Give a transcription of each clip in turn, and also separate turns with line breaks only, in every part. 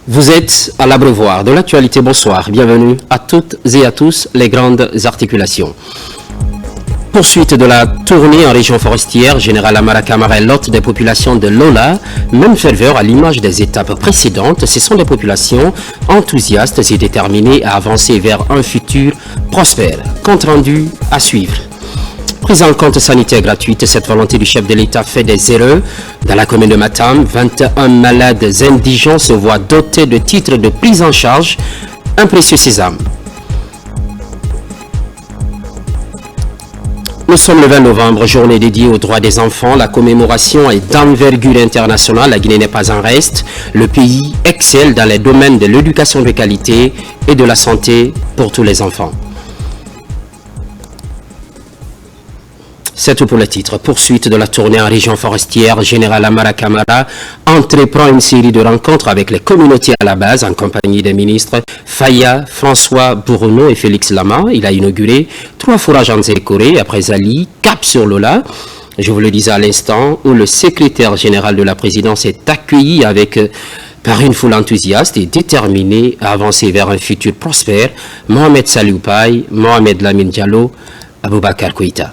Vous êtes à l'abreuvoir de l'actualité. Bonsoir. Bienvenue à toutes et à tous les grandes articulations. Poursuite de la tournée en région forestière, Général Amara Camara est l'hôte des populations de Lola. Même ferveur à l'image des étapes précédentes, ce sont des populations enthousiastes et déterminées à avancer vers un futur prospère. Compte rendu à suivre. Prise en compte sanitaire gratuite, cette volonté du chef de l'État fait des erreurs. Dans la commune de Matam, 21 malades indigents se voient dotés de titres de prise en charge. Un précieux sésame. Nous sommes le 20 novembre, journée dédiée aux droits des enfants. La commémoration est d'envergure internationale. La Guinée n'est pas en reste. Le pays excelle dans les domaines de l'éducation de qualité et de la santé pour tous les enfants. C'est tout pour le titre. Poursuite de la tournée en région forestière, Général Amara Camara entreprend une série de rencontres avec les communautés à la base en compagnie des ministres Faya, François Bourreau et Félix Lama. Il a inauguré 3 forages en Zérekoré, après Ali, Cap sur Lola. Je vous le disais à l'instant, où le secrétaire général de la présidence est accueilli par une foule enthousiaste et déterminée à avancer vers un futur prospère. Mohamed Salioupaï, Mohamed Lamine Diallo, Aboubakar Kouita.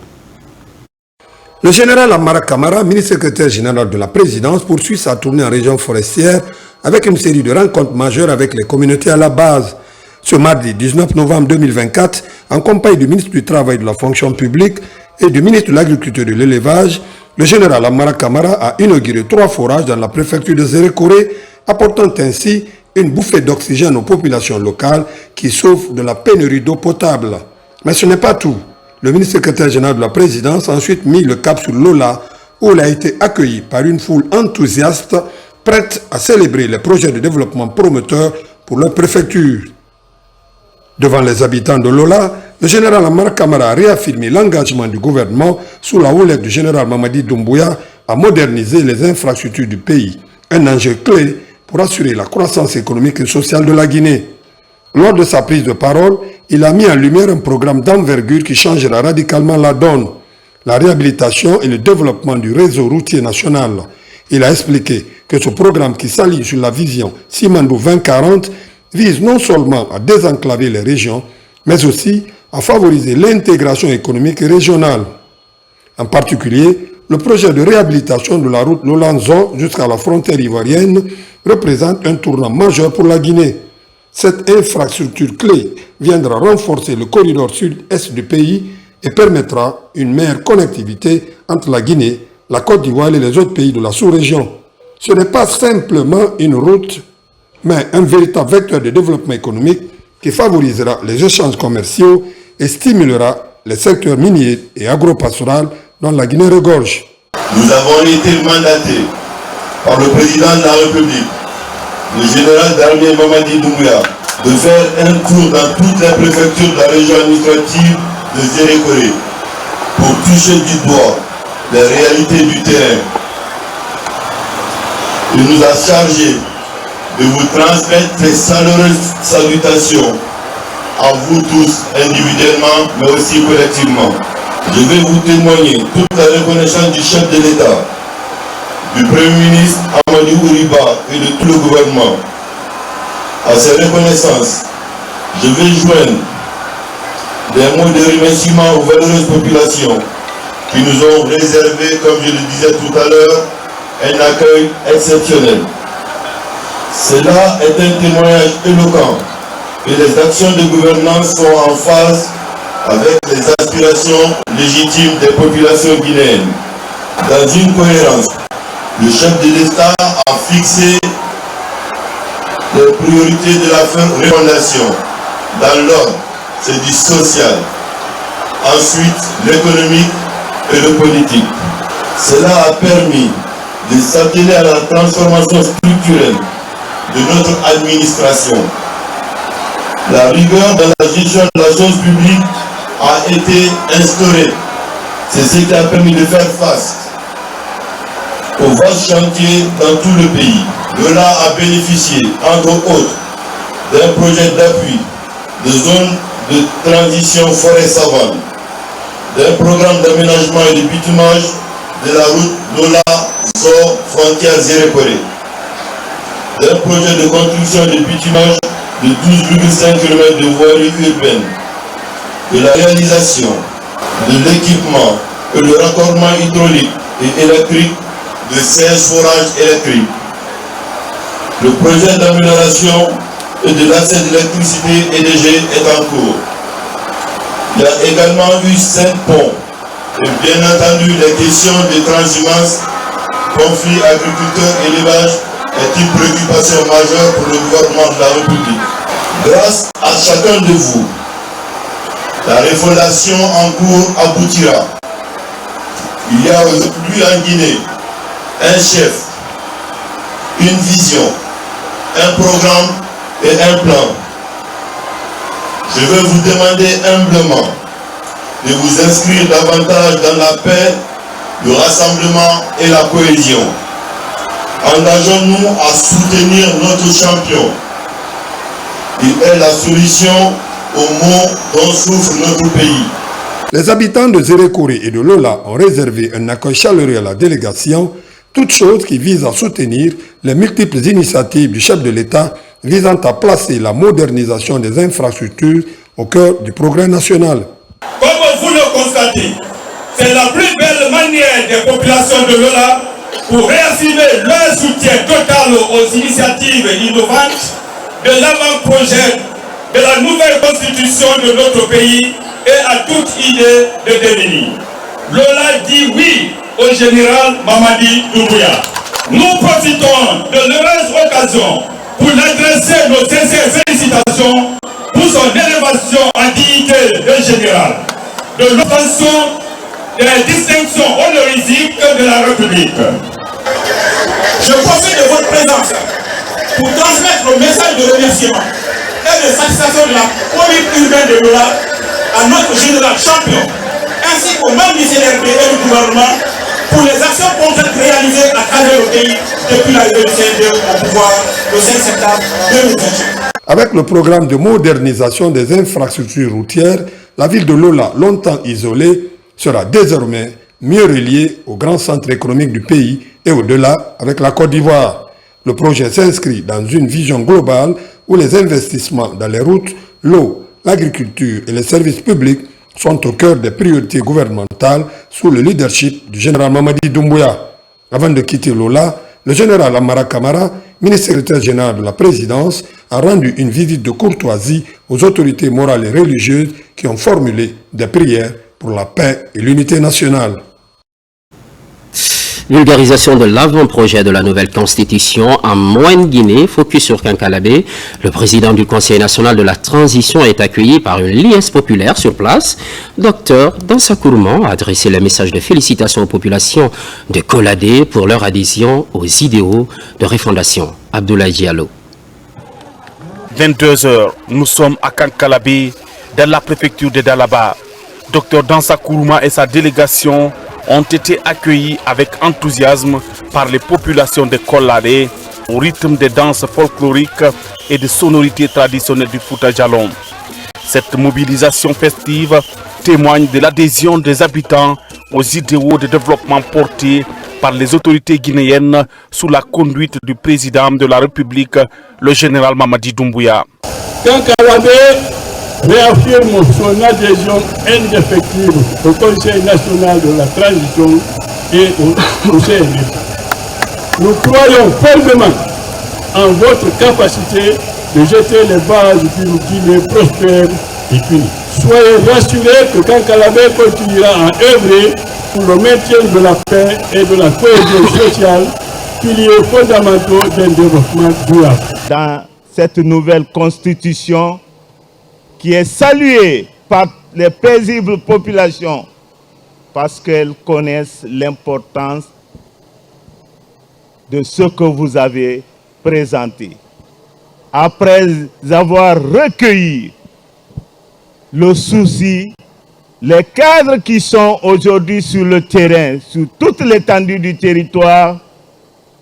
Le général Amara Camara, ministre secrétaire général de la présidence, poursuit sa tournée en région forestière avec une série de rencontres majeures avec les communautés à la base. Ce mardi 19 novembre 2024, en compagnie du ministre du Travail et de la fonction publique et du ministre de l'Agriculture et de l'Élevage, le général Amara Camara a inauguré 3 forages dans la préfecture de Zérekoré, apportant ainsi une bouffée d'oxygène aux populations locales qui souffrent de la pénurie d'eau potable. Mais ce n'est pas tout. Le ministre secrétaire général de la présidence a ensuite mis le cap sur Lola, où il a été accueilli par une foule enthousiaste, prête à célébrer les projets de développement promoteurs pour leur préfecture. Devant les habitants de Lola, le général Amara Camara a réaffirmé l'engagement du gouvernement sous la houlette du général Mamadi Doumbouya à moderniser les infrastructures du pays, un enjeu clé pour assurer la croissance économique et sociale de la Guinée. Lors de sa prise de parole, il a mis en lumière un programme d'envergure qui changera radicalement la donne, la réhabilitation et le développement du réseau routier national. Il a expliqué que ce programme qui s'aligne sur la vision Simandou 2040 vise non seulement à désenclaver les régions, mais aussi à favoriser l'intégration économique et régionale. En particulier, le projet de réhabilitation de la route Lolanzon jusqu'à la frontière ivoirienne représente un tournant majeur pour la Guinée. Cette infrastructure clé viendra renforcer le corridor sud-est du pays et permettra une meilleure connectivité entre la Guinée, la Côte d'Ivoire et les autres pays de la sous-région. Ce n'est pas simplement une route, mais un véritable vecteur de développement économique qui favorisera les échanges commerciaux et stimulera les secteurs miniers et agro-pastoral dont la Guinée regorge.
Nous avons été mandatés par le président de la République, le général d'armée Mamadi Doumbouya, de faire un tour dans toutes les préfectures de la région administrative de Zérekoré pour toucher du doigt les réalités du terrain. Il nous a chargé de vous transmettre ces chaleureuses salutations à vous tous individuellement mais aussi collectivement. Je vais vous témoigner toute la reconnaissance du chef de l'État, du Premier ministre Amadou Ouriba et de tout le gouvernement. À ces reconnaissances, je vais joindre des mots de remerciement aux valeureuses populations qui nous ont réservé, comme je le disais tout à l'heure, un accueil exceptionnel. Cela est un témoignage éloquent et les actions de gouvernance sont en phase avec les aspirations légitimes des populations guinéennes. Dans une cohérence, le chef de l'État a fixé les priorités de la refondation. Dans l'ordre, c'est du social. Ensuite, l'économique et le politique. Cela a permis de s'atteler à la transformation structurelle de notre administration. La rigueur dans la gestion de la chose publique a été instaurée. C'est ce qui a permis de faire face aux vastes chantiers dans tout le pays. Lola a bénéficié, entre autres, d'un projet d'appui de zones de transition forêt-savane, d'un programme d'aménagement et de bitumage de la route Lola-Zor frontière Zérekoré. d'un projet de construction de bitumage de 12,5 km de voirie urbaine, de la réalisation de l'équipement et le raccordement hydraulique et électrique de 16 forages électriques. Le projet d'amélioration et de l'accès d'électricité EDG est en cours. Il y a également eu 5 ponts et bien entendu les questions de transhumance, conflits agriculteurs-élevage est une préoccupation majeure pour le gouvernement de la République. Grâce à chacun de vous, la refondation en cours aboutira. Il y a aujourd'hui en Guinée un chef, une vision, un programme et un plan. Je veux vous demander humblement de vous inscrire davantage dans la paix, le rassemblement et la cohésion. Engageons-nous à soutenir notre champion. Il est la solution aux maux dont souffre notre pays.
Les habitants de Zérékouré et de Lola ont réservé un accueil chaleureux à la délégation, toute chose qui vise à soutenir les multiples initiatives du chef de l'État visant à placer la modernisation des infrastructures au cœur du progrès national.
Comme vous le constatez, c'est la plus belle manière des populations de Lola pour réaffirmer leur soutien total aux initiatives innovantes de l'avant-projet de la nouvelle constitution de notre pays et à toute idée de devenir. Lola dit oui au général Mamadi Doumbouya. Nous profitons de l'heureuse occasion pour l'adresser nos sincères félicitations pour son élévation en dignité de général, de l'obtention des distinctions honorifiques de la République. Je profite de votre présence pour transmettre le message de remerciement et de satisfaction de la commune urbaine de Lola à notre général champion, ainsi qu'aux membres du CNRD et du gouvernement pour les actions concrètes réalisées à travers le pays depuis l'arrivée du CNRD au pouvoir le 5 septembre 2021.
Avec le programme de modernisation des infrastructures routières, la ville de Lola, longtemps isolée, sera désormais mieux reliée au grand centre économique du pays et au-delà avec la Côte d'Ivoire. Le projet s'inscrit dans une vision globale où les investissements dans les routes, l'eau, l'agriculture et les services publics sont au cœur des priorités gouvernementales sous le leadership du général Mamadi Doumbouya. Avant de quitter Lola, le général Amara Kamara, ministre secrétaire général de la présidence, a rendu une visite de courtoisie aux autorités morales et religieuses qui ont formulé des prières pour la paix et l'unité nationale.
Vulgarisation de l'avant-projet de la nouvelle constitution en Moyenne-Guinée, focus sur Kankalabé. Le président du Conseil national de la transition est accueilli par une liesse populaire sur place. Docteur Dansa Kourman a adressé le message de félicitations aux populations de Koladé pour leur adhésion aux idéaux de refondation. Abdoulaye Diallo.
22h, nous sommes à Kankalabé, dans la préfecture de Dalaba. Docteur Dansa Kourman et sa délégation ont été accueillis avec enthousiasme par les populations de Koladé au rythme des danses folkloriques et des sonorités traditionnelles du Fouta Djallon. Cette mobilisation festive témoigne de l'adhésion des habitants aux idéaux de développement portés par les autorités guinéennes sous la conduite du président de la République, le général Mamadi Doumbouya.
Kankalabé réaffirme son adhésion indéfectible au Conseil national de la transition et au CNRD. Nous croyons fermement en votre capacité de jeter les bases d'une Guinée prospère et unie. Soyez rassurés que Kankalabé continuera à œuvrer pour le maintien de la paix et de la cohésion sociale, piliers fondamentaux d'un développement durable.
Dans cette nouvelle constitution, qui est saluée par les paisibles populations parce qu'elles connaissent l'importance de ce que vous avez présenté. Après avoir recueilli le souci, les cadres qui sont aujourd'hui sur le terrain, sur toute l'étendue du territoire,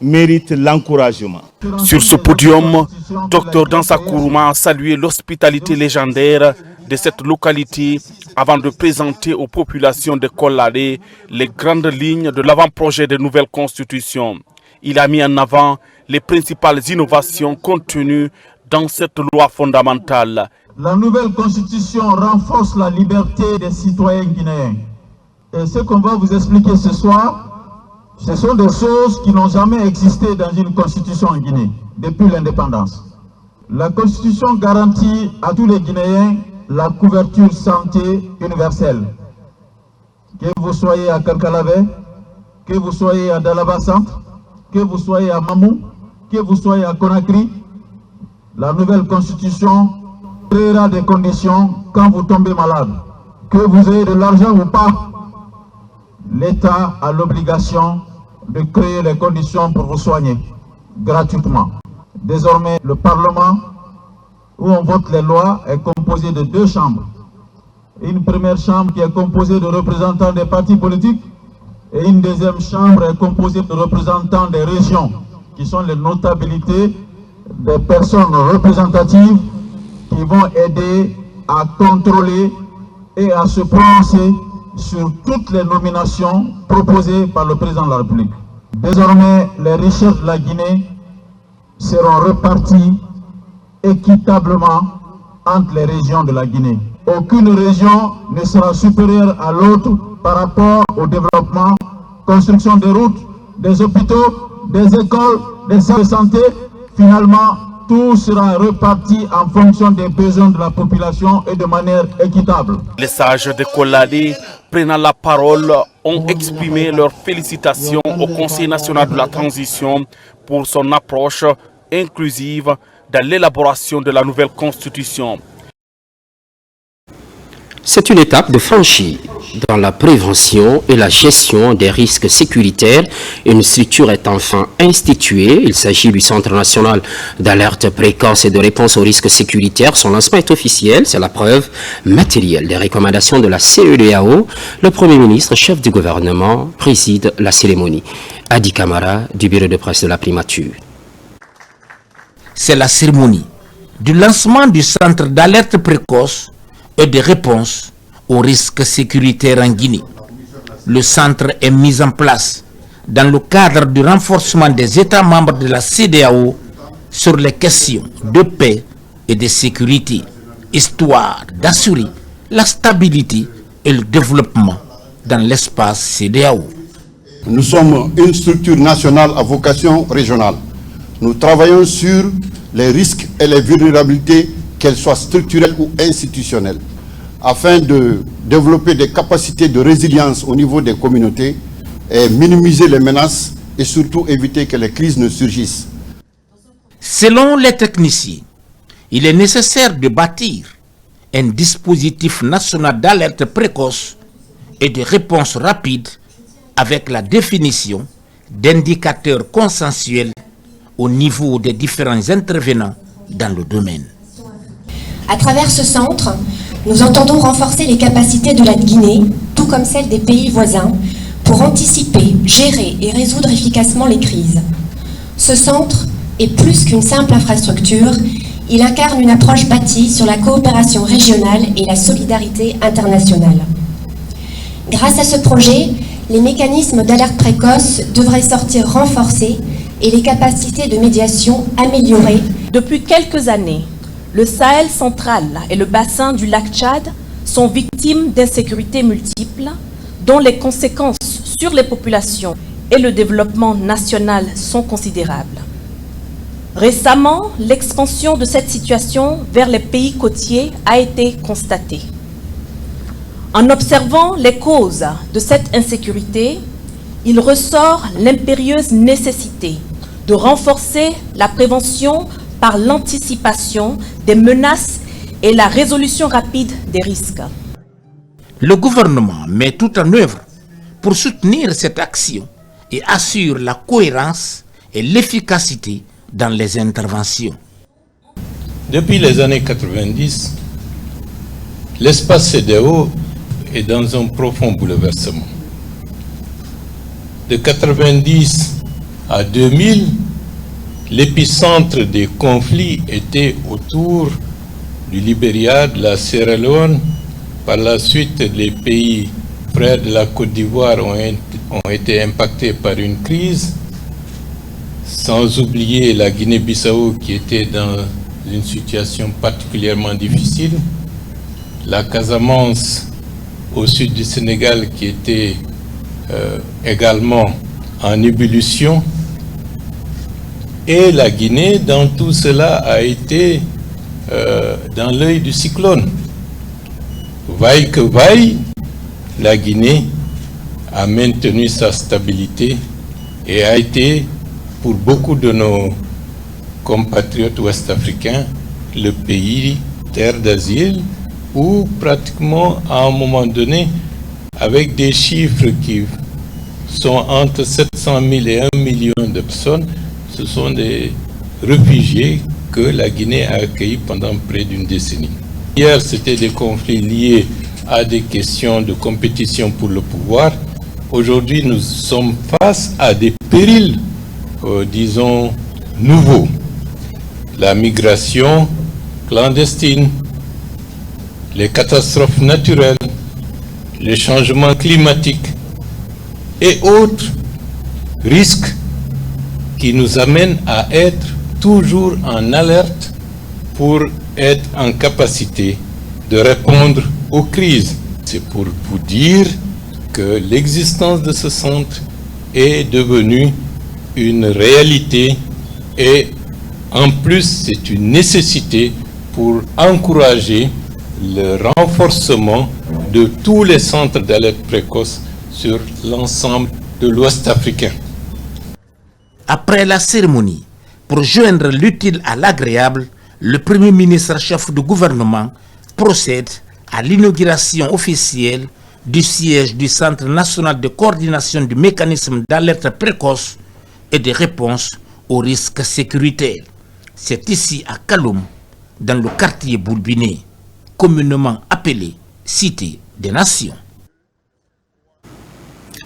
méritent l'encouragement.
Sur ce podium, Dr Dansa Kourman a salué l'hospitalité légendaire de cette localité avant de présenter aux populations de Koladé les grandes lignes de l'avant-projet de nouvelle constitution. Il a mis en avant les principales innovations contenues dans cette loi fondamentale.
La nouvelle constitution renforce la liberté des citoyens guinéens. Et ce qu'on va vous expliquer ce soir, ce sont des choses qui n'ont jamais existé dans une constitution en Guinée, depuis l'indépendance. La constitution garantit à tous les Guinéens la couverture santé universelle. Que vous soyez à Kankalave, que vous soyez à Dalaba Centre, que vous soyez à Mamou, que vous soyez à Conakry, la nouvelle constitution créera des conditions quand vous tombez malade. Que vous ayez de l'argent ou pas, l'État a l'obligation de créer les conditions pour vous soigner gratuitement. Désormais, le Parlement, où on vote les lois, est composé de 2 chambres. Une première chambre qui est composée de représentants des partis politiques et une deuxième chambre est composée de représentants des régions, qui sont les notabilités des personnes représentatives qui vont aider à contrôler et à se prononcer sur toutes les nominations proposées par le président de la République. Désormais, les richesses de la Guinée seront reparties équitablement entre les régions de la Guinée. Aucune région ne sera supérieure à l'autre par rapport au développement, construction des routes, des hôpitaux, des écoles, des centres de santé. Finalement, tout sera reparti en fonction des besoins de la population et de manière équitable.
Les sages de Kolali, prenant la parole, ont exprimé leurs félicitations au Conseil national de la transition pour son approche inclusive dans l'élaboration de la nouvelle constitution.
C'est une étape de franchie dans la prévention et la gestion des risques sécuritaires. Une structure est enfin instituée. Il s'agit du Centre national d'alerte précoce et de réponse aux risques sécuritaires. Son lancement est officiel. C'est la preuve matérielle des recommandations de la CEDEAO. Le Premier ministre, chef du gouvernement, préside la cérémonie. Adi Kamara, du bureau de presse de la primature.
C'est la cérémonie du lancement du Centre d'alerte précoce et de réponse aux risques sécuritaires en Guinée. Le centre est mis en place dans le cadre du renforcement des États membres de la CEDEAO sur les questions de paix et de sécurité, histoire d'assurer la stabilité et le développement dans l'espace CEDEAO.
Nous sommes une structure nationale à vocation régionale. Nous travaillons sur les risques et les vulnérabilités, qu'elles soient structurelles ou institutionnelles, afin de développer des capacités de résilience au niveau des communautés et minimiser les menaces et surtout éviter que les crises ne surgissent.
Selon les techniciens, il est nécessaire de bâtir un dispositif national d'alerte précoce et de réponse rapide avec la définition d'indicateurs consensuels au niveau des différents intervenants dans le domaine.
À travers ce centre, nous entendons renforcer les capacités de la Guinée, tout comme celles des pays voisins, pour anticiper, gérer et résoudre efficacement les crises. Ce centre est plus qu'une simple infrastructure, il incarne une approche bâtie sur la coopération régionale et la solidarité internationale. Grâce à ce projet, les mécanismes d'alerte précoce devraient sortir renforcés et les capacités de médiation améliorées.
Depuis quelques années, le Sahel central et le bassin du lac Tchad sont victimes d'insécurités multiples dont les conséquences sur les populations et le développement national sont considérables. Récemment, l'expansion de cette situation vers les pays côtiers a été constatée. En observant les causes de cette insécurité, il ressort l'impérieuse nécessité de renforcer la prévention par l'anticipation des menaces et la résolution rapide des risques.
Le gouvernement met tout en œuvre pour soutenir cette action et assure la cohérence et l'efficacité dans les interventions.
Depuis les années 90, l'espace CEDEAO est dans un profond bouleversement. De 90 à 2000, l'épicentre des conflits était autour du Libéria, de la Sierra Leone. Par la suite, les pays près de la Côte d'Ivoire ont été impactés par une crise. sans oublier la Guinée-Bissau qui était dans une situation particulièrement difficile, la Casamance au sud du Sénégal qui était également en ébullition, et la Guinée dans tout cela a été dans l'œil du cyclone. Vaille que vaille, la Guinée a maintenu sa stabilité et a été, pour beaucoup de nos compatriotes ouest-africains, le pays, terre d'asile, où pratiquement à un moment donné, avec des chiffres qui sont entre 700 000 et 1 million de personnes, ce sont des réfugiés que la Guinée a accueillis pendant près d'une décennie. Hier, c'était des conflits liés à des questions de compétition pour le pouvoir. Aujourd'hui, nous sommes face à des périls, disons, nouveaux. La migration clandestine, les catastrophes naturelles, les changements climatiques et autres risques qui nous amènent à être toujours en alerte pour être en capacité de répondre aux crises. C'est pour vous dire que l'existence de ce centre est devenue une réalité et en plus c'est une nécessité pour encourager le renforcement de tous les centres d'alerte précoce sur l'ensemble de l'Ouest africain.
Après la cérémonie, pour joindre l'utile à l'agréable, le Premier ministre chef de gouvernement procède à l'inauguration officielle du siège du Centre national de coordination du mécanisme d'alerte précoce et de réponse aux risques sécuritaires. C'est ici à Kaloum, dans le quartier Boulbiné, communément appelé Cité des Nations.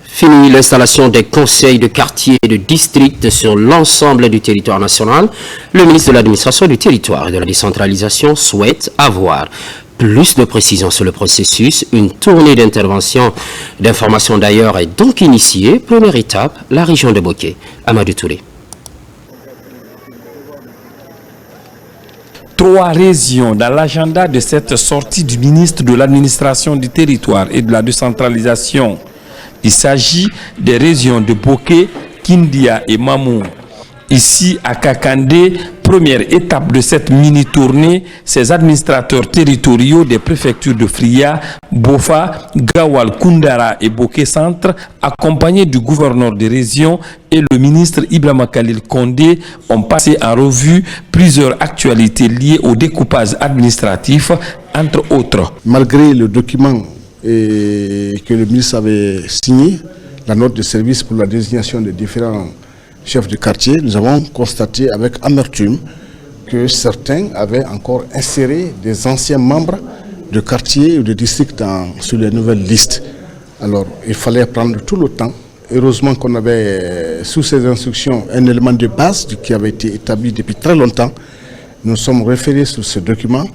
Fini l'installation des conseils de quartier et de district sur l'ensemble du territoire national, le ministre de l'Administration du territoire et de la décentralisation souhaite avoir plus de précisions sur le processus. Une tournée d'intervention, d'information d'ailleurs est donc initiée. Première étape, la région de Boké. Amadou Touré.
3 régions dans l'agenda de cette sortie du ministre de l'Administration du territoire et de la décentralisation. Il s'agit des régions de Boké, Kindia et Mamou. Ici, à Kakandé, première étape de cette mini-tournée, ces administrateurs territoriaux des préfectures de Fria, Bofa, Gawal, Koundara et Boké Centre, accompagnés du gouverneur des régions et le ministre Ibrahima Khalil Condé, ont passé en revue plusieurs actualités liées au découpage administratif, entre autres.
Malgré le document que le ministre avait signé, la note de service pour la désignation des différents chefs de quartier, nous avons constaté avec amertume que certains avaient encore inséré des anciens membres de quartier ou de district sur les nouvelles listes. Alors il fallait prendre tout le temps. Heureusement qu'on avait sous ces instructions un élément de base qui avait été établi depuis très longtemps. Nous sommes référés sur ce document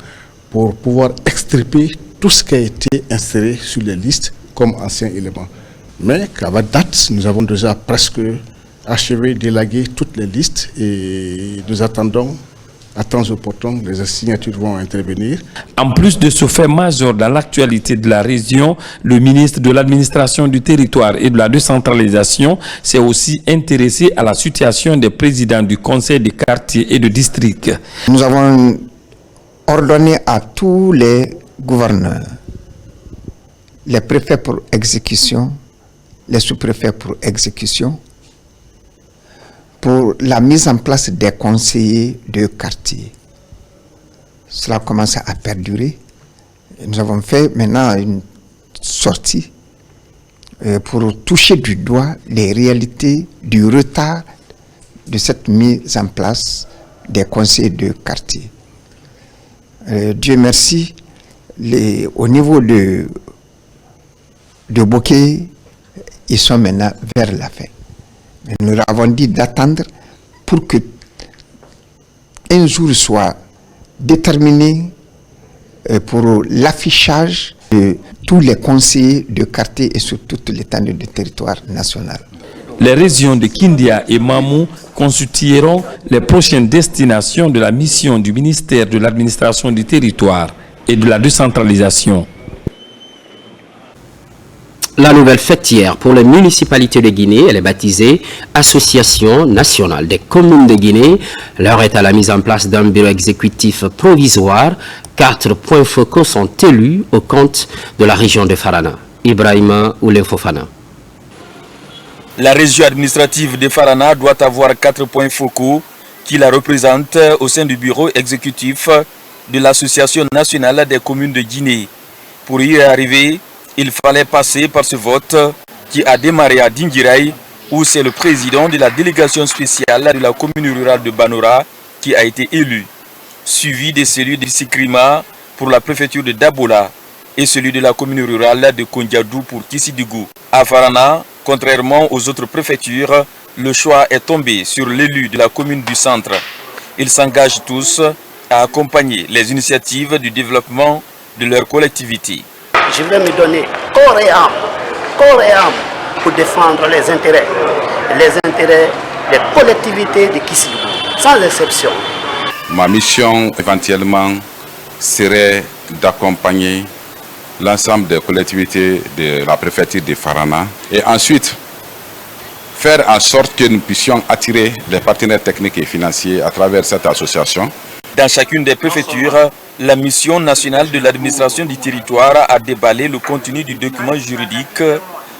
pour pouvoir extirper tout ce qui a été inséré sur les listes comme anciens éléments. Mais qu'à date, nous avons déjà presque achevé d'élaguer toutes les listes et nous attendons à temps opportun, les signatures vont intervenir.
En plus de ce fait majeur dans l'actualité de la région, le ministre de l'Administration du territoire et de la décentralisation s'est aussi intéressé à la situation des présidents du conseil des quartiers et de districts.
Nous avons ordonné à tous les gouverneurs, les préfets pour exécution, les sous-préfets pour exécution, pour la mise en place des conseillers de quartier. Cela commence à perdurer. Nous avons fait maintenant une sortie pour toucher du doigt les réalités du retard de cette mise en place des conseillers de quartier. Dieu merci, au niveau de Boké, ils sont maintenant vers la fin. Nous leur avons dit d'attendre pour que un jour soit déterminé pour l'affichage de tous les conseillers de quartier et sur toute l'étendue du territoire national.
Les régions de Kindia et Mamou constitueront les prochaines destinations de la mission du ministère de l'administration du territoire et de la décentralisation.
La nouvelle fêtière pour les municipalités de Guinée, elle est baptisée Association nationale des communes de Guinée. L'heure est à la mise en place d'un bureau exécutif provisoire. 4 points focaux sont élus au compte de la région de Farana. Ibrahima Oulé Fofana.
La région administrative de Farana doit avoir 4 points focaux qui la représentent au sein du bureau exécutif de l'Association nationale des communes de Guinée. Pour y arriver, il fallait passer par ce vote qui a démarré à Dinguiraï, où c'est le président de la délégation spéciale de la commune rurale de Banora qui a été élu, suivi de celui de Sikrima pour la préfecture de Dabola et celui de la commune rurale de Kondiadou pour Kissidigou. À Farana, contrairement aux autres préfectures, le choix est tombé sur l'élu de la commune du centre. Ils s'engagent tous à accompagner les initiatives du développement de leur collectivité.
Je vais me donner corps et âme pour défendre les intérêts des collectivités de Kissidigou, sans exception.
Ma mission éventuellement serait d'accompagner l'ensemble des collectivités de la préfecture de Farana et ensuite faire en sorte que nous puissions attirer les partenaires techniques et financiers à travers cette association.
Dans chacune des préfectures, la mission nationale de l'administration du territoire a déballé le contenu du document juridique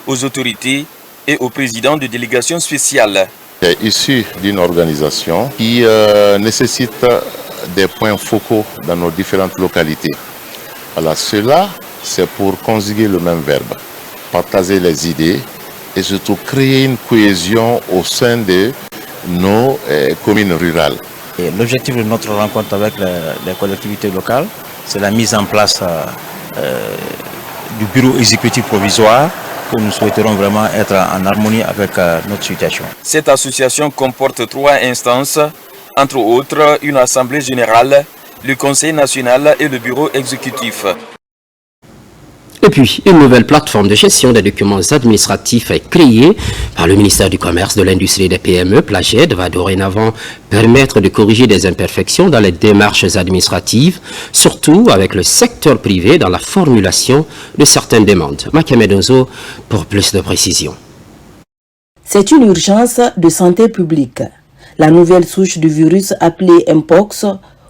aux autorités et au président de délégation spéciale.
C'est issu d'une organisation qui nécessite des points focaux dans nos différentes localités. Alors cela, c'est pour conjuguer le même verbe, partager les idées et surtout créer une cohésion au sein de nos communes rurales.
L'objectif de notre rencontre avec les collectivités locales, c'est la mise en place du bureau exécutif provisoire que nous souhaiterons vraiment être en harmonie avec notre situation.
Cette association comporte 3 instances, entre autres une assemblée générale, le conseil national et le bureau exécutif.
Et puis, une nouvelle plateforme de gestion des documents administratifs est créée par le ministère du Commerce, de l'Industrie et des PME. Plaged va dorénavant permettre de corriger des imperfections dans les démarches administratives, surtout avec le secteur privé dans la formulation de certaines demandes. Makiamed Ozo pour plus de précisions.
C'est une urgence de santé publique. La nouvelle souche du virus appelée Mpox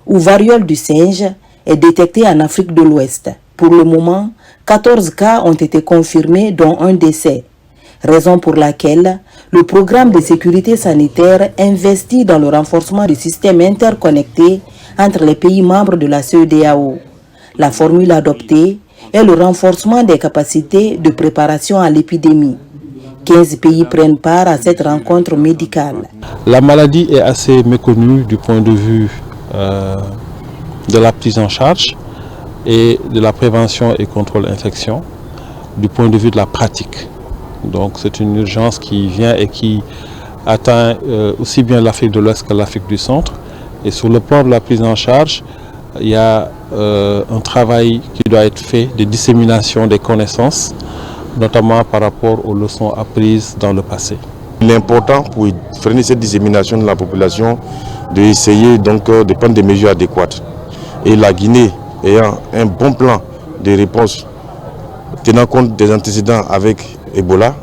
ou variole du singe est détectée en Afrique de l'Ouest. Pour le moment, 14 cas ont été confirmés, dont un décès, raison pour laquelle le programme de sécurité sanitaire investit dans le renforcement du système interconnecté entre les pays membres de la CEDEAO. La formule adoptée est le renforcement des capacités de préparation à l'épidémie. 15 pays prennent part à cette rencontre médicale.
La maladie est assez méconnue du point de vue de la prise en charge et de la prévention et contrôle infection, du point de vue de la pratique. Donc c'est une urgence qui vient et qui atteint aussi bien l'Afrique de l'Ouest que l'Afrique du Centre. Et sur le plan de la prise en charge, il y a un travail qui doit être fait de dissémination des connaissances, notamment par rapport aux leçons apprises dans le passé.
Il est important pour freiner cette dissémination de la population d'essayer donc de prendre des mesures adéquates. Et la Guinée ayant un bon plan de réponse tenant compte des antécédents avec Ebola,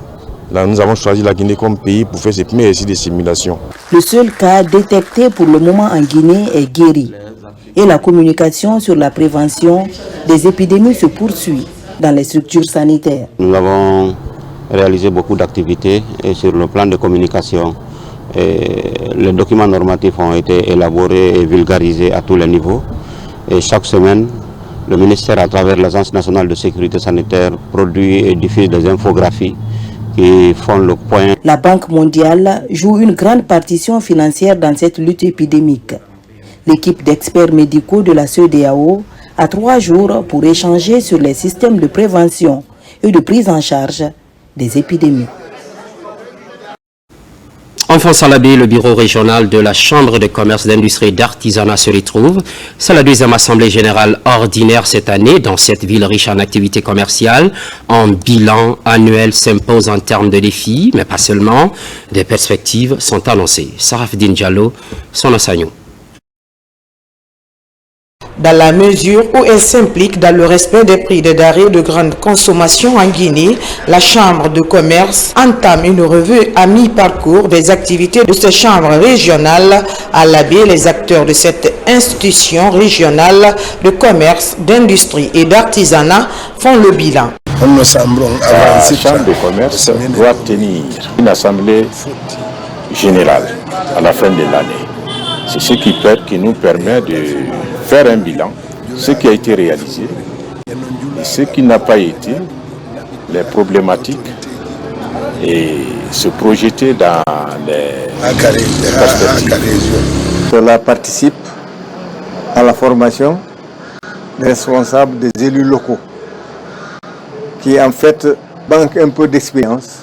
là, nous avons choisi la Guinée comme pays pour faire ces premiers essais de simulation.
Le seul cas détecté pour le moment en Guinée est guéri. Et la communication sur la prévention des épidémies se poursuit dans les structures sanitaires.
Nous avons réalisé beaucoup d'activités et sur le plan de communication, les documents normatifs ont été élaborés et vulgarisés à tous les niveaux. Et chaque semaine, le ministère, à travers l'Agence nationale de sécurité sanitaire, produit et diffuse des infographies qui font le point.
La Banque mondiale joue une grande partition financière dans cette lutte épidémique. L'équipe d'experts médicaux de la CEDEAO a 3 jours pour échanger sur les systèmes de prévention et de prise en charge des épidémies.
En Salabé, le bureau régional de la Chambre de commerce, d'industrie et d'artisanat se retrouve. C'est la deuxième assemblée générale ordinaire cette année dans cette ville riche en activités commerciales. Un bilan annuel s'impose en termes de défis, mais pas seulement. Des perspectives sont annoncées. Sarafdine Diallo, son enseignant.
Dans la mesure où elle s'implique dans le respect des prix des denrées de grande consommation en Guinée, la Chambre de commerce entame une revue à mi-parcours des activités de cette Chambre régionale. À l'AB, les acteurs de cette institution régionale de commerce, d'industrie et d'artisanat font le bilan.
La Chambre de commerce doit tenir une assemblée générale à la fin de l'année. C'est ce qui nous permet de faire un bilan, ce qui a été réalisé et ce qui n'a pas été, les problématiques et se projeter dans les perspectives.
Cela participe à la formation des responsables des élus locaux qui en fait manquent un peu d'expérience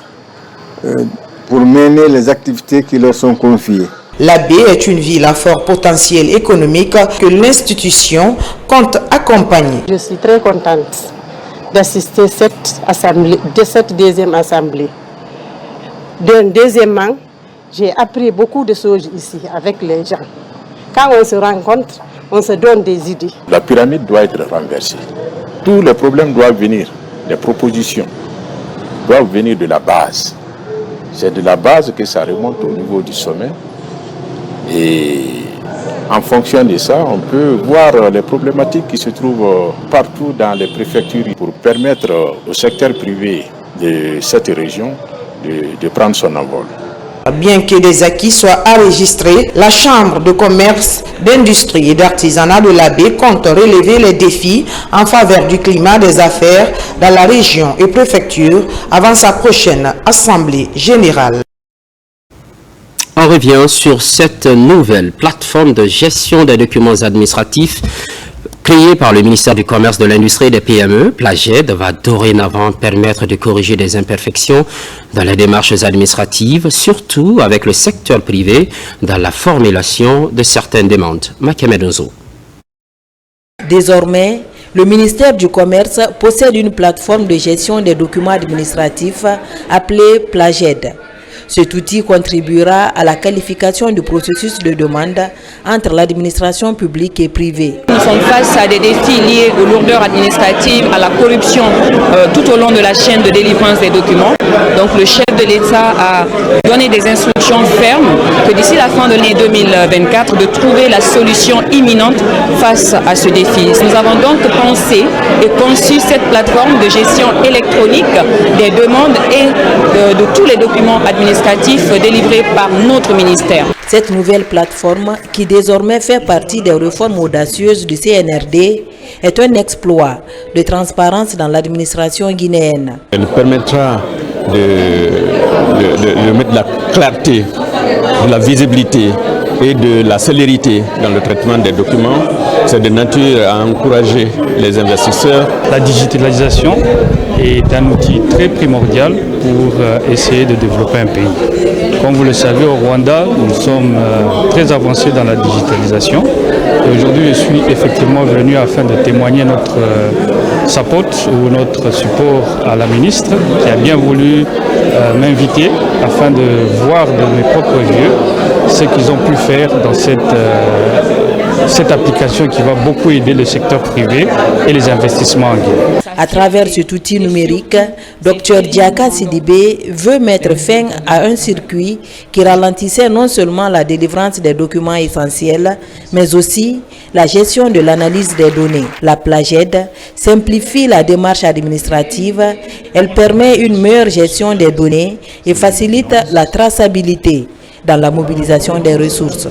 pour mener les activités qui leur sont confiées.
L'AB est une ville à fort potentiel économique que l'institution compte accompagner.
Je suis très contente d'assister à cette deuxième assemblée. Deuxièmement, j'ai appris beaucoup de choses ici avec les gens. Quand on se rencontre, on se donne des idées.
La pyramide doit être renversée. Tous les problèmes doivent venir, les propositions doivent venir de la base. C'est de la base que ça remonte au niveau du sommet. Et en fonction de ça, on peut voir les problématiques qui se trouvent partout dans les préfectures pour permettre au secteur privé de cette région de prendre son envol.
Bien que des acquis soient enregistrés, la Chambre de commerce, d'industrie et d'artisanat de l'AB compte relever les défis en faveur du climat des affaires dans la région et préfecture avant sa prochaine assemblée générale.
On revient sur cette nouvelle plateforme de gestion des documents administratifs créée par le ministère du Commerce, de l'Industrie et des PME. Plaged va dorénavant permettre de corriger des imperfections dans les démarches administratives, surtout avec le secteur privé dans la formulation de certaines demandes. Makemedozo.
Désormais, le ministère du Commerce possède une plateforme de gestion des documents administratifs appelée Plaged. Cet outil contribuera à la qualification du processus de demande entre l'administration publique et privée.
Nous sommes face à des défis liés aux lourdeurs administratives, à la corruption tout au long de la chaîne de délivrance des documents. Donc le chef de l'État a donné des instructions fermes que d'ici la fin de l'année 2024, de trouver la solution imminente face à ce défi. Nous avons donc pensé et conçu cette plateforme de gestion électronique des demandes et de tous les documents administratifs délivrés par notre ministère.
Cette nouvelle plateforme, qui désormais fait partie des réformes audacieuses du CNRD, est un exploit de transparence dans l'administration guinéenne.
Elle permettra de mettre de la clarté, de la visibilité et de la célérité dans le traitement des documents. C'est de nature à encourager les investisseurs.
La digitalisation est un outil très primordial pour essayer de développer un pays. Comme vous le savez, au Rwanda, nous sommes très avancés dans la digitalisation. Et aujourd'hui, je suis effectivement venu afin de témoigner notre support ou notre support à la ministre qui a bien voulu m'inviter afin de voir de mes propres yeux ce qu'ils ont pu faire dans cette application qui va beaucoup aider le secteur privé et les investissements en Guinée.
À travers cet outil numérique, Dr Diaka Sidibé veut mettre fin à un circuit qui ralentissait non seulement la délivrance des documents essentiels, mais aussi la gestion de l'analyse des données. La Plaged simplifie la démarche administrative, elle permet une meilleure gestion des données et facilite la traçabilité dans la mobilisation des ressources.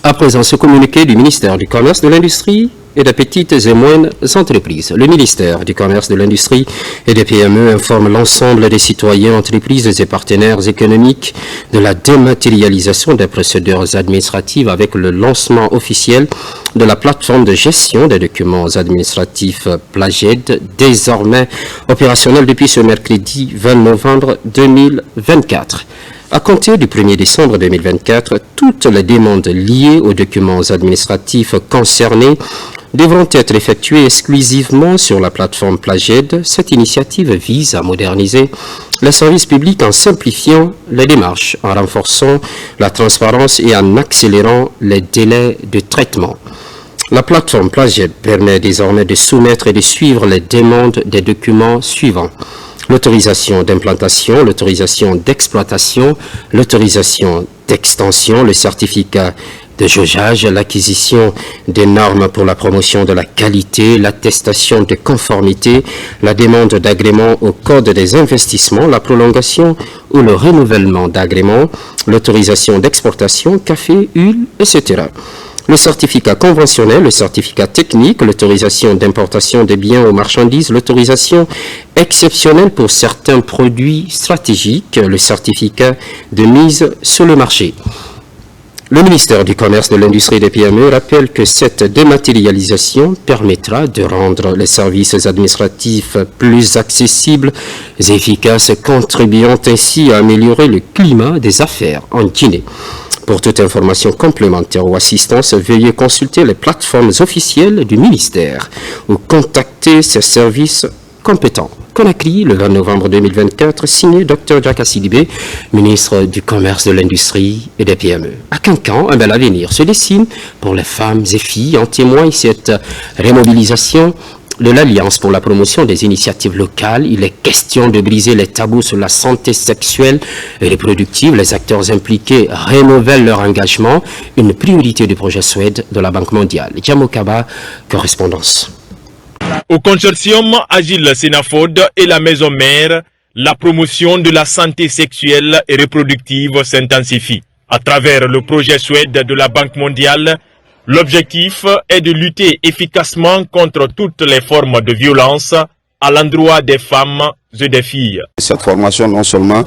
À présent, ce communiqué du ministère du Commerce, de l'Industrie et des petites et moyennes entreprises. Le ministère du Commerce, de l'Industrie et des PME informe l'ensemble des citoyens, entreprises et partenaires économiques de la dématérialisation des procédures administratives avec le lancement officiel de la plateforme de gestion des documents administratifs Plaged, désormais opérationnelle depuis ce mercredi 20 novembre 2024. À compter du 1er décembre 2024, toutes les demandes liées aux documents administratifs concernés devront être effectuées exclusivement sur la plateforme Plaged. Cette initiative vise à moderniser les services publics en simplifiant les démarches, en renforçant la transparence et en accélérant les délais de traitement. La plateforme Plaged permet désormais de soumettre et de suivre les demandes des documents suivants: l'autorisation d'implantation, l'autorisation d'exploitation, l'autorisation d'extension, le certificat de jaugeage, l'acquisition des normes pour la promotion de la qualité, l'attestation de conformité, la demande d'agrément au Code des investissements, la prolongation ou le renouvellement d'agrément, l'autorisation d'exportation, café, huile, etc. Le certificat conventionnel, le certificat technique, l'autorisation d'importation des biens ou marchandises, l'autorisation exceptionnelle pour certains produits stratégiques, le certificat de mise sur le marché. Le ministère du Commerce, de l'Industrie et des PME rappelle que cette dématérialisation permettra de rendre les services administratifs plus accessibles et efficaces, contribuant ainsi à améliorer le climat des affaires en Guinée. Pour toute information complémentaire ou assistance, veuillez consulter les plateformes officielles du ministère ou contacter ses services compétents. Conakry, le 20 novembre 2024, signé Dr Jaka Sidibé, ministre du Commerce, de l'Industrie et des PME. À Kankan, un bel avenir se dessine pour les femmes et filles. En témoigne cette remobilisation de l'Alliance pour la promotion des initiatives locales. Il est question de briser les tabous sur la santé sexuelle et reproductive. Les acteurs impliqués renouvellent leur engagement, une priorité du projet Suède de la Banque mondiale. Djamokaba, correspondance.
Au consortium Agile Sénafod et la maison mère, la promotion de la santé sexuelle et reproductive s'intensifie. À travers le projet Suède de la Banque mondiale, l'objectif est de lutter efficacement contre toutes les formes de violence à l'endroit des femmes et des filles.
Cette formation non seulement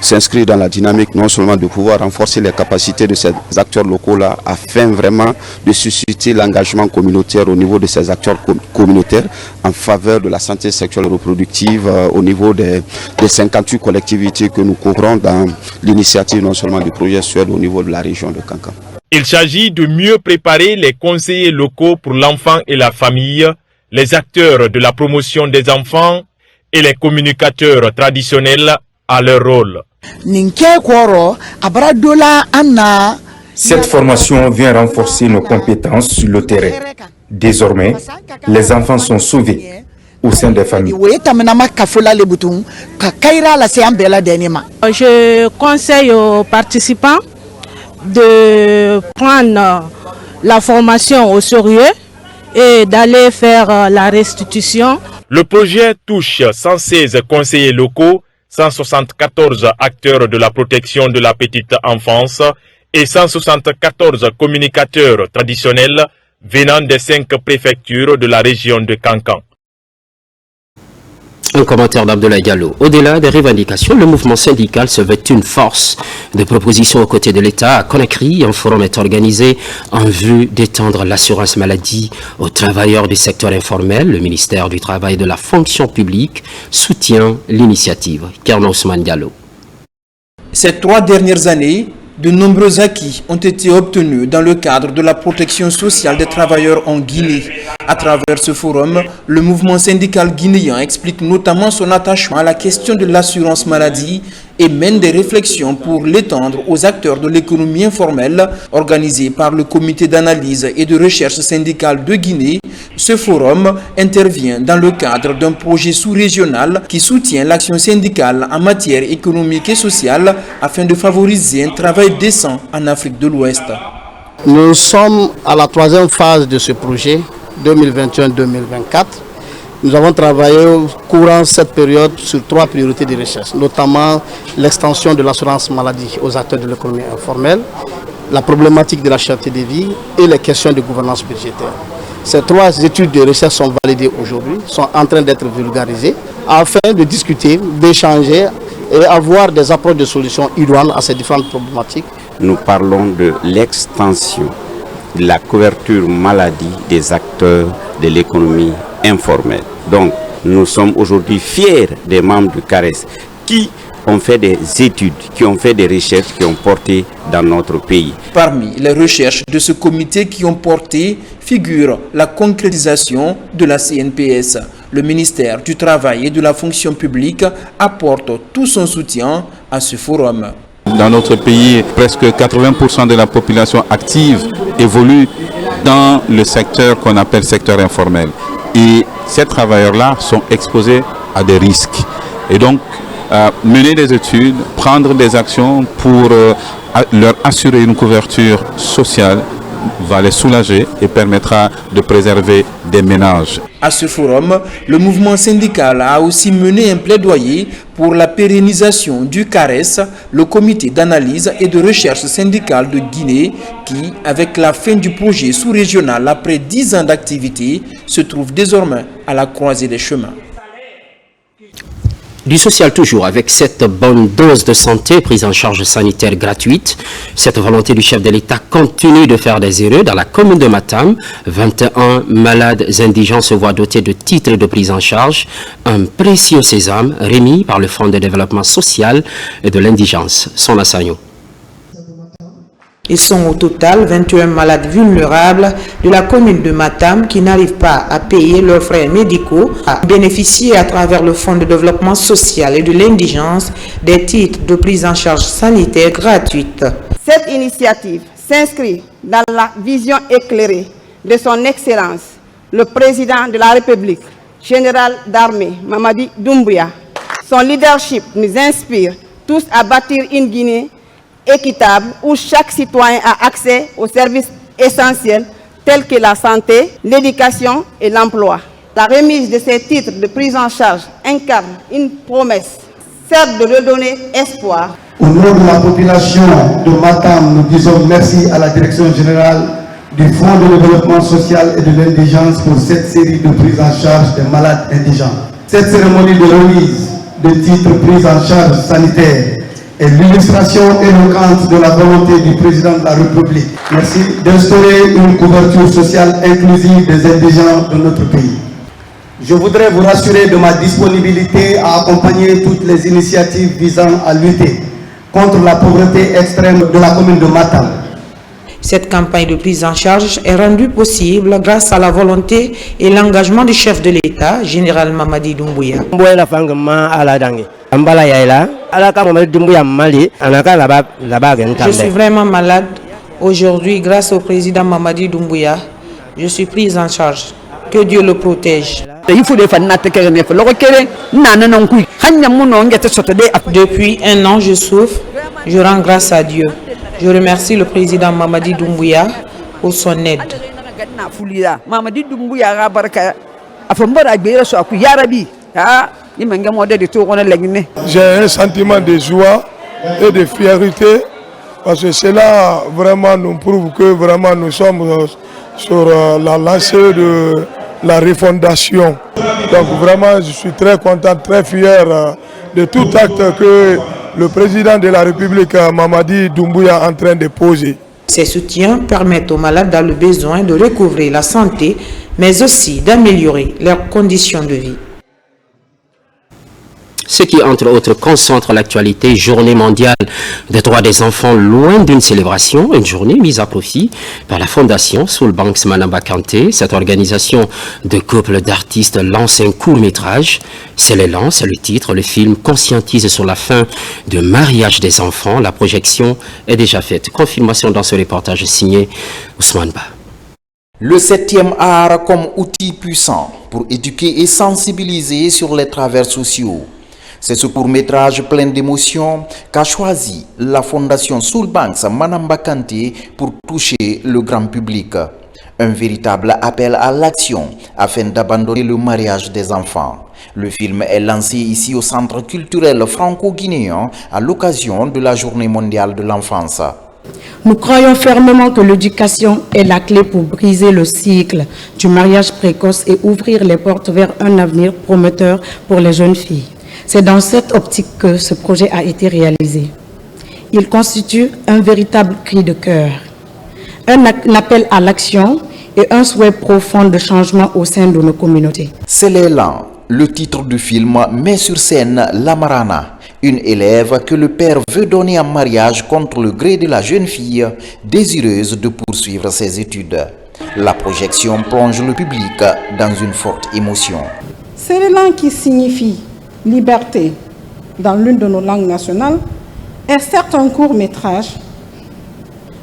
s'inscrit dans la dynamique non seulement de pouvoir renforcer les capacités de ces acteurs locaux-là afin vraiment de susciter l'engagement communautaire au niveau de ces acteurs communautaires en faveur de la santé sexuelle et reproductive au niveau des 58 collectivités que nous couvrons dans l'initiative non seulement du projet Suède au niveau de la région de Kankan.
Il s'agit de mieux préparer les conseillers locaux pour l'enfant et la famille, les acteurs de la promotion des enfants et les communicateurs traditionnels à leur rôle.
Cette formation vient renforcer nos compétences sur le terrain. Désormais, les enfants sont sauvés au sein des familles.
Je conseille aux participants de prendre la formation au sérieux et d'aller faire la restitution.
Le projet touche 116 conseillers locaux, 174 acteurs de la protection de la petite enfance et 174 communicateurs traditionnels venant des 5 préfectures de la région de Kankan.
Un commentaire d'Abdoulaye Diallo. Au-delà des revendications, le mouvement syndical se veut une force de proposition aux côtés de l'État. À Conakry, un forum est organisé en vue d'étendre l'assurance maladie aux travailleurs du secteur informel. Le ministère du Travail et de la Fonction publique soutient l'initiative. Kerno Ousmane Diallo.
Ces 3 dernières années, de nombreux acquis ont été obtenus dans le cadre de la protection sociale des travailleurs en Guinée. À travers ce forum, le mouvement syndical guinéen explique notamment son attachement à la question de l'assurance maladie et mène des réflexions pour l'étendre aux acteurs de l'économie informelle. Organisé par le comité d'analyse et de recherche syndicale de Guinée, ce forum intervient dans le cadre d'un projet sous-régional qui soutient l'action syndicale en matière économique et sociale afin de favoriser un travail décent en Afrique de l'Ouest.
Nous sommes à la 3e phase de ce projet, 2021-2024. Nous avons travaillé courant cette période sur 3 priorités de recherche, notamment l'extension de l'assurance maladie aux acteurs de l'économie informelle, la problématique de la cherté des vies et les questions de gouvernance budgétaire. Ces 3 études de recherche sont validées aujourd'hui, sont en train d'être vulgarisées, afin de discuter, d'échanger et avoir des approches de solutions idoines à ces différentes problématiques.
Nous parlons de l'extension de la couverture maladie des acteurs de l'économie informelle. Donc, nous sommes aujourd'hui fiers des membres du CARES qui ont fait des études, qui ont fait des recherches qui ont porté dans notre pays.
Parmi les recherches de ce comité qui ont porté figure la concrétisation de la CNPS. Le ministère du Travail et de la Fonction publique apporte tout son soutien à ce forum.
Dans notre pays, presque 80% de la population active évolue dans le secteur qu'on appelle secteur informel. Et ces travailleurs-là sont exposés à des risques. Et donc, mener des études, prendre des actions pour leur assurer une couverture sociale va les soulager et permettra de préserver des ménages.
À ce forum, le mouvement syndical a aussi mené un plaidoyer pour la pérennisation du CARES, le comité d'analyse et de recherche syndicale de Guinée, qui, avec la fin du projet sous-régional après 10 ans d'activité, se trouve désormais à la croisée des chemins.
Du social toujours, avec cette bonne dose de santé, prise en charge sanitaire gratuite. Cette volonté du chef de l'État continue de faire des erreurs. Dans la commune de Matam, 21 malades indigents se voient dotés de titres de prise en charge. Un précieux sésame remis par le Fonds de développement social et de l'indigence. Son assaillant.
Ils sont au total 21 malades vulnérables de la commune de Matam qui n'arrivent pas à payer leurs frais médicaux, à bénéficier à travers le Fonds de développement social et de l'indigence des titres de prise en charge sanitaire gratuite.
Cette initiative s'inscrit dans la vision éclairée de son Excellence, le Président de la République, Général d'armée Mamadi Doumbouya. Son leadership nous inspire tous à bâtir une Guinée équitable où chaque citoyen a accès aux services essentiels tels que la santé, l'éducation et l'emploi. La remise de ces titres de prise en charge incarne une promesse, certes de redonner espoir.
Au nom de la population de Matam, nous disons merci à la Direction générale du Fonds de développement social et de l'indigence pour cette série de prise en charge des malades indigents. Cette cérémonie de remise de titres prise en charge sanitaire est l'illustration éloquente de la volonté du président de la République. Merci d'instaurer une couverture sociale inclusive des indigents de notre pays. Je voudrais vous rassurer de ma disponibilité à accompagner toutes les initiatives visant à lutter contre la pauvreté extrême de la commune de Matam.
Cette campagne de prise en charge est rendue possible grâce à la volonté et l'engagement du chef de l'État, Général Mamadi Doumbouya. Je suis vraiment malade. Aujourd'hui, grâce au président Mamadi Doumbouya, je suis prise en charge. Que Dieu le protège. Depuis 1 an, je souffre. Je rends grâce à Dieu. Je remercie le président Mamadi Doumbouya pour son aide.
J'ai un sentiment de joie et de fierté parce que cela vraiment nous prouve que vraiment nous sommes sur la lancée de la refondation. Donc vraiment je suis très content, très fier de tout acte que le président de la République, Mamadi Doumbouya, est en train de poser.
Ces soutiens permettent aux malades dans le besoin de recouvrer la santé, mais aussi d'améliorer leurs conditions de vie.
Ce qui, entre autres, concentre l'actualité, Journée mondiale des droits des enfants, loin d'une célébration, une journée mise à profit par la Fondation Soulbanks Manamba Kanté. Cette organisation de couples d'artistes lance un court-métrage. C'est l'élan, c'est le titre. Le film conscientise sur la fin de mariage des enfants. La projection est déjà faite. Confirmation dans ce reportage signé Ousmane Ba.
Le 7e art comme outil puissant pour éduquer et sensibiliser sur les travers sociaux. C'est ce court-métrage plein d'émotions qu'a choisi la Fondation Soulbanks Manamba Kanté pour toucher le grand public. Un véritable appel à l'action afin d'abandonner le mariage des enfants. Le film est lancé ici au Centre culturel franco-guinéen à l'occasion de la Journée mondiale de l'enfance.
Nous croyons fermement que l'éducation est la clé pour briser le cycle du mariage précoce et ouvrir les portes vers un avenir prometteur pour les jeunes filles. C'est dans cette optique que ce projet a été réalisé. Il constitue un véritable cri de cœur, un appel à l'action et un souhait profond de changement au sein de nos communautés.
C'est l'élan. Le titre du film met sur scène Lamarana, une élève que le père veut donner en mariage contre le gré de la jeune fille désireuse de poursuivre ses études. La projection plonge le public dans une forte émotion.
C'est l'élan qui signifie liberté dans l'une de nos langues nationales est certes un court métrage,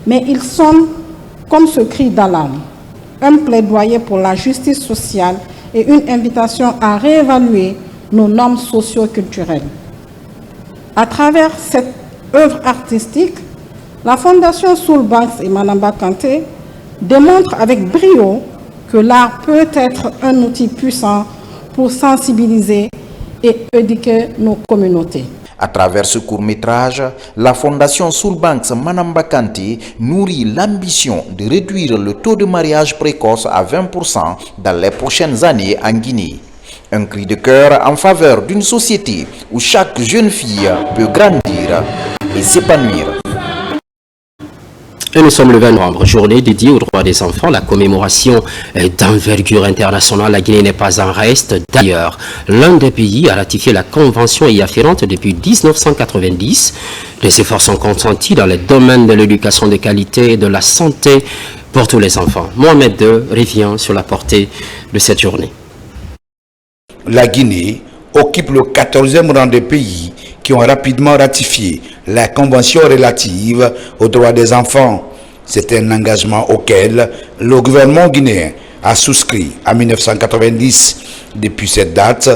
mais il sonne comme ce cri d'alarme, un plaidoyer pour la justice sociale et une invitation à réévaluer nos normes socio-culturelles. À travers cette œuvre artistique, la Fondation Soulbanks et Manamba Kanté démontre avec brio que l'art peut être un outil puissant pour sensibiliser et éduquer nos communautés.
À travers ce court-métrage, la Fondation Soulbanks Manamba Kanté nourrit l'ambition de réduire le taux de mariage précoce à 20% dans les prochaines années en Guinée. Un cri de cœur en faveur d'une société où chaque jeune fille peut grandir et s'épanouir.
Et nous sommes le 20 novembre, journée dédiée aux droits des enfants. La commémoration est d'envergure internationale. La Guinée n'est pas en reste. D'ailleurs, l'un des pays a ratifié la convention y afférente depuis 1990. Les efforts sont consentis dans les domaines de l'éducation de qualité et de la santé pour tous les enfants. Mohamed II revient sur la portée de cette journée.
La Guinée occupe le 14e rang des pays qui ont rapidement ratifié la Convention relative aux droits des enfants. C'est un engagement auquel le gouvernement guinéen a souscrit en 1990. Depuis cette date,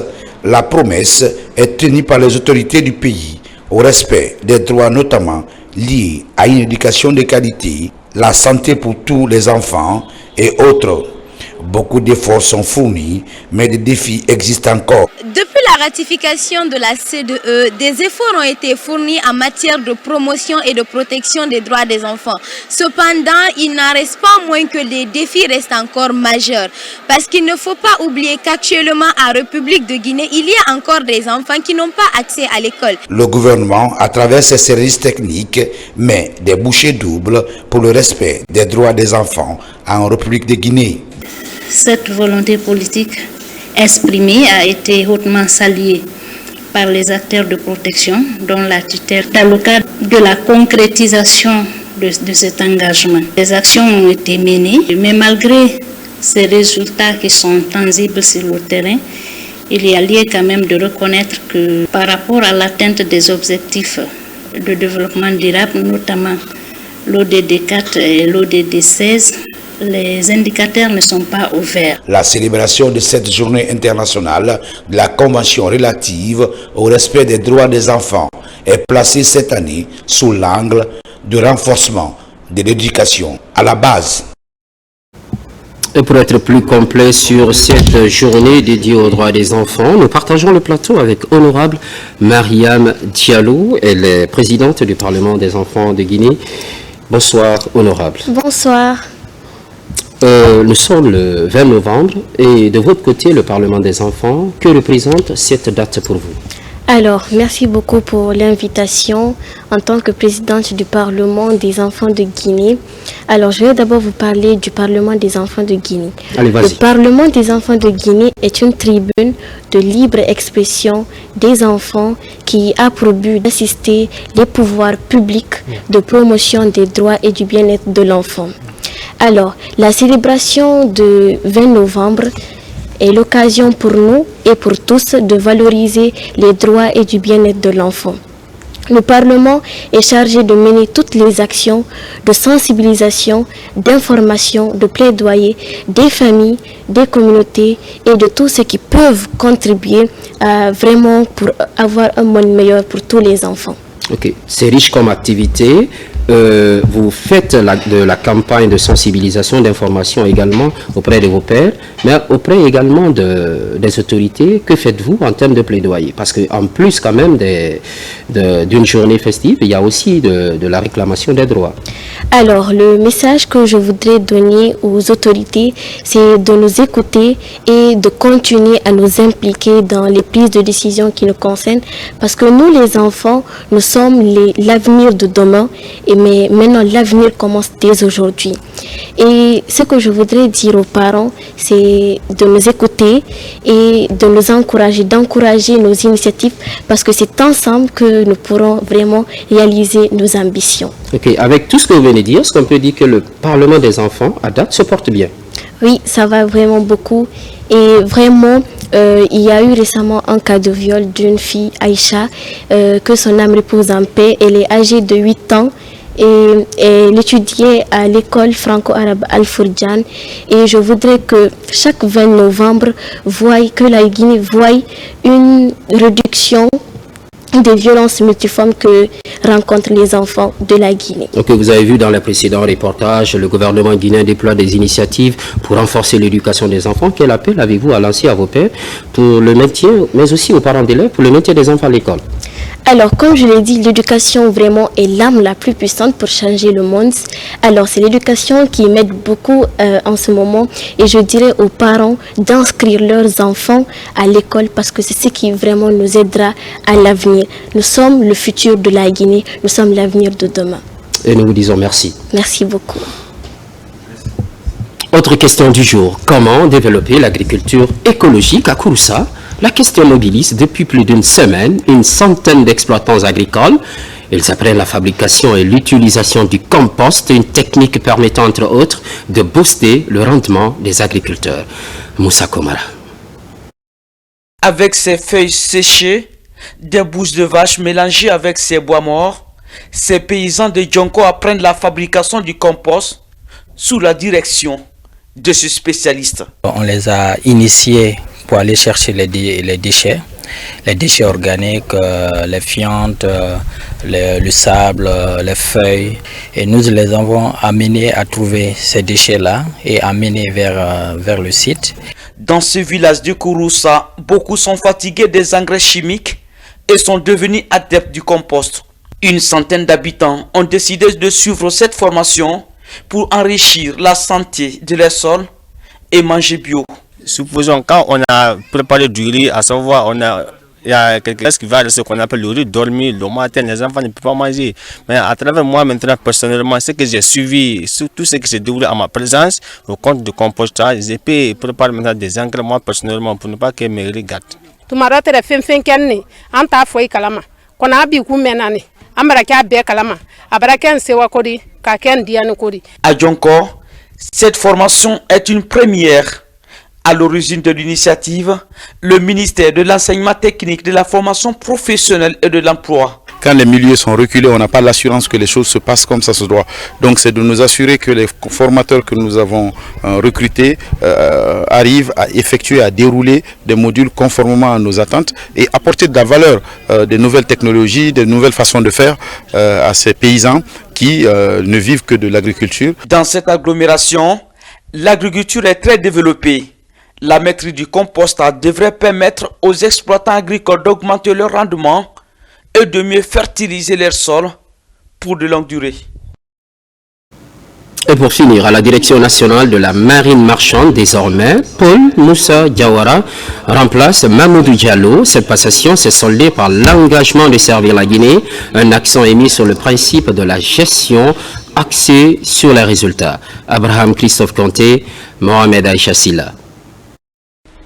la promesse est tenue par les autorités du pays au respect des droits notamment liés à une éducation de qualité, la santé pour tous les enfants et autres. Beaucoup d'efforts sont fournis, mais des défis existent encore.
Depuis la ratification de la CEDE, des efforts ont été fournis en matière de promotion et de protection des droits des enfants. Cependant, il n'en reste pas moins que les défis restent encore majeurs. Parce qu'il ne faut pas oublier qu'actuellement, en République de Guinée, il y a encore des enfants qui n'ont pas accès à l'école.
Le gouvernement, à travers ses services techniques, met des bouchées doubles pour le respect des droits des enfants en République de Guinée.
Cette volonté politique exprimée a été hautement saluée par les acteurs de protection, dont la tutelle, dans le cadre de la concrétisation de cet engagement. Les actions ont été menées, mais malgré ces résultats qui sont tangibles sur le terrain, il y a lieu quand même de reconnaître que par rapport à l'atteinte des objectifs de développement durable, notamment l'ODD 4 et l'ODD 16, les indicateurs ne sont pas au vert.
La célébration de cette journée internationale de la Convention relative au respect des droits des enfants est placée cette année sous l'angle du renforcement de l'éducation à la base.
Et pour être plus complet sur cette journée dédiée aux droits des enfants, nous partageons le plateau avec Honorable Mariam Diallo. Elle est présidente du Parlement des enfants de Guinée. Bonsoir, Honorable.
Bonsoir.
Nous sommes le 20 novembre et de votre côté, le Parlement des enfants, que représente cette date pour vous?
Alors, merci beaucoup pour l'invitation en tant que présidente du Parlement des enfants de Guinée. Alors, je vais d'abord vous parler du Parlement des enfants de Guinée.
Allez, vas-y.
Le Parlement des enfants de Guinée est une tribune de libre expression des enfants qui a pour but d'assister les pouvoirs publics de promotion des droits et du bien-être de l'enfant. Alors, la célébration du 20 novembre est l'occasion pour nous et pour tous de valoriser les droits et du bien-être de l'enfant. Le Parlement est chargé de mener toutes les actions de sensibilisation, d'information, de plaidoyer des familles, des communautés et de tous ceux qui peuvent contribuer vraiment pour avoir un monde meilleur pour tous les enfants.
Ok, c'est riche comme activité. vous faites de la campagne de sensibilisation, d'information également auprès de vos pairs, mais auprès également des autorités. Que faites-vous en termes de plaidoyer? Parce qu'en plus quand même d'une journée festive, il y a aussi de la réclamation des droits.
Alors, le message que je voudrais donner aux autorités, c'est de nous écouter et de continuer à nous impliquer dans les prises de décision qui nous concernent, parce que nous, les enfants, nous sommes l'avenir de demain, mais maintenant, l'avenir commence dès aujourd'hui. Et ce que je voudrais dire aux parents, c'est de nous écouter et de nous encourager, d'encourager nos initiatives, parce que c'est ensemble que nous pourrons vraiment réaliser nos ambitions.
Ok, avec tout ce que vous venez de dire, est-ce qu'on peut dire que le Parlement des enfants, à date, se porte bien?
Oui, ça va vraiment beaucoup. Et vraiment, il y a eu récemment un cas de viol d'une fille, Aïcha, que son âme repose en paix. Elle est âgée de 8 ans. Et elle étudiait à l'école franco-arabe Al-Fourjan. Et je voudrais que chaque 20 novembre, que la Guinée voie une réduction des violences multiformes que rencontrent les enfants de la Guinée.
Ok, vous avez vu dans les précédents reportages, le gouvernement guinéen déploie des initiatives pour renforcer l'éducation des enfants. Quel appel avez-vous à lancer à vos pairs pour le maintien, mais aussi aux parents d'élèves, pour le maintien des enfants à l'école?
Alors, comme je l'ai dit, l'éducation vraiment est l'arme la plus puissante pour changer le monde. Alors, c'est l'éducation qui m'aide beaucoup en ce moment. Et je dirais aux parents d'inscrire leurs enfants à l'école, parce que c'est ce qui vraiment nous aidera à l'avenir. Nous sommes le futur de la Guinée, nous sommes l'avenir de demain.
Et nous vous disons merci.
Merci beaucoup.
Autre question du jour. Comment développer l'agriculture écologique à Kouroussa? La question mobilise depuis plus d'une semaine une centaine d'exploitants agricoles. Ils apprennent la fabrication et l'utilisation du compost, une technique permettant entre autres de booster le rendement des agriculteurs. Moussa Komara.
Avec ses feuilles séchées, des bousses de vache mélangées avec ses bois morts, ces paysans de Djonko apprennent la fabrication du compost sous la direction de ce spécialiste.
On les a initiés pour aller chercher les déchets organiques, les fientes, le sable, les feuilles. Et nous les avons amenés à trouver ces déchets-là et amenés vers le site.
Dans ce village de Kouroussa, beaucoup sont fatigués des engrais chimiques et sont devenus adeptes du compost. Une centaine d'habitants ont décidé de suivre cette formation pour enrichir la santé de leurs sols et manger bio.
Supposons quand on a préparé du riz, à savoir il y a quelque chose qui va de ce qu'on appelle le riz dormi, le matin, les enfants ne peuvent pas manger. Mais à travers moi maintenant personnellement, ce que j'ai suivi, tout ce qui s'est déroulé à ma présence, au compte de compostage, j'ai pu préparer maintenant des engrais moi personnellement pour ne pas que mes riz gâtent.
À Djonko, cette formation est une première. À l'origine de l'initiative, le ministère de l'enseignement technique, de la formation professionnelle et de l'emploi.
Quand les milieux sont reculés, on n'a pas l'assurance que les choses se passent comme ça se doit. Donc c'est de nous assurer que les formateurs que nous avons recrutés arrivent à effectuer, à dérouler des modules conformément à nos attentes et apporter de la valeur, des nouvelles technologies, des nouvelles façons de faire à ces paysans qui ne vivent que de l'agriculture.
Dans cette agglomération, l'agriculture est très développée. La maîtrise du compost devrait permettre aux exploitants agricoles d'augmenter leur rendement et de mieux fertiliser leurs sols pour de longue durée.
Et pour finir, à la direction nationale de la marine marchande, désormais, Paul Moussa Diawara remplace Mamoudou Diallo. Cette passation s'est soldée par l'engagement de servir la Guinée, un accent est mis sur le principe de la gestion axée sur les résultats. Abraham Christophe Conté, Mohamed Aïcha Silla.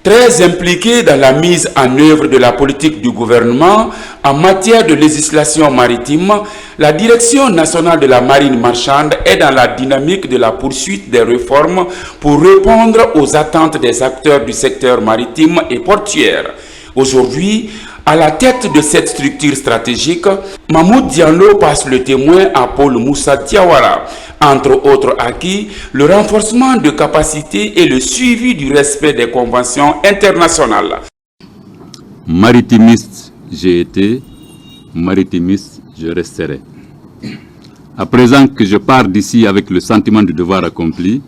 Très impliqué dans la mise en œuvre de la politique du gouvernement en matière de législation maritime, la Direction nationale de la marine marchande est dans la dynamique de la poursuite des réformes pour répondre aux attentes des acteurs du secteur maritime et portuaire. Aujourd'hui, à la tête de cette structure stratégique, Mamoud Diallo passe le témoin à Paul Moussa Diawara. Entre autres acquis, le renforcement de capacités et le suivi du respect des conventions internationales.
Maritimiste, j'ai été, maritimiste, je resterai.
À présent que je pars d'ici avec le sentiment du devoir accompli,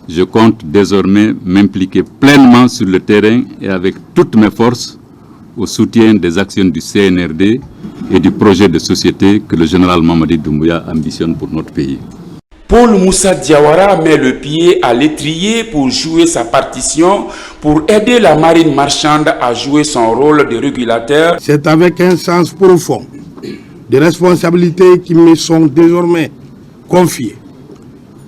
je compte désormais m'impliquer pleinement sur le terrain et avec toutes mes forces au soutien des actions du CNRD et du projet de société que le général Mamadi Doumbouya ambitionne pour notre pays.
Paul Moussa Diawara met le pied à l'étrier pour jouer sa partition, pour aider la marine marchande à jouer son rôle de régulateur.
C'est avec un sens profond de responsabilités qui me sont désormais confiées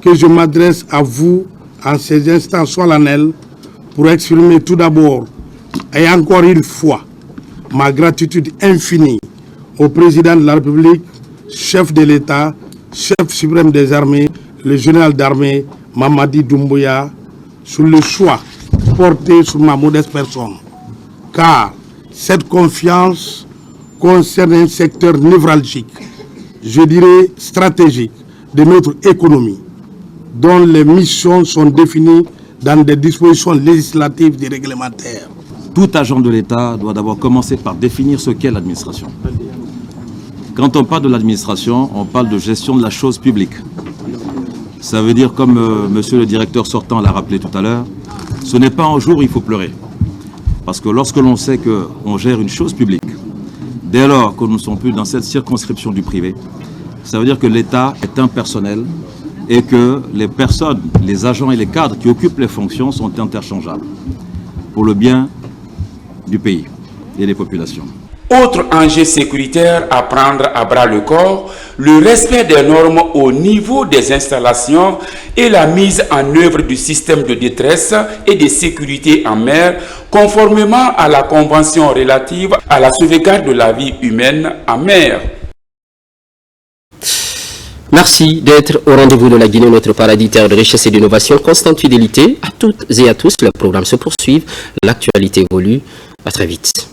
que je m'adresse à vous en ces instants solennels pour exprimer tout d'abord et encore une fois ma gratitude infinie au président de la République, chef de l'État, chef suprême des armées, le général d'armée Mamadi Doumbouya, sur le choix porté sur ma modeste personne. Car cette confiance concerne un secteur névralgique, je dirais stratégique, de notre économie, dont les missions sont définies dans des dispositions législatives et réglementaires.
Tout agent de l'État doit d'abord commencer par définir ce qu'est l'administration. Quand on parle de l'administration, on parle de gestion de la chose publique. Ça veut dire, comme monsieur le directeur sortant l'a rappelé tout à l'heure, ce n'est pas un jour où il faut pleurer. Parce que lorsque l'on sait qu'on gère une chose publique, dès lors que nous ne sommes plus dans cette circonscription du privé, ça veut dire que l'État est impersonnel et que les personnes, les agents et les cadres qui occupent les fonctions sont interchangeables pour le bien du pays et des populations.
Autre enjeu sécuritaire à prendre à bras le corps, le respect des normes au niveau des installations et la mise en œuvre du système de détresse et de sécurité en mer, conformément à la Convention relative à la sauvegarde de la vie humaine en mer.
Merci d'être au rendez-vous de la Guinée, notre paradis terre de richesse et d'innovation, constante fidélité à toutes et à tous. Le programme se poursuit, l'actualité évolue. À très vite.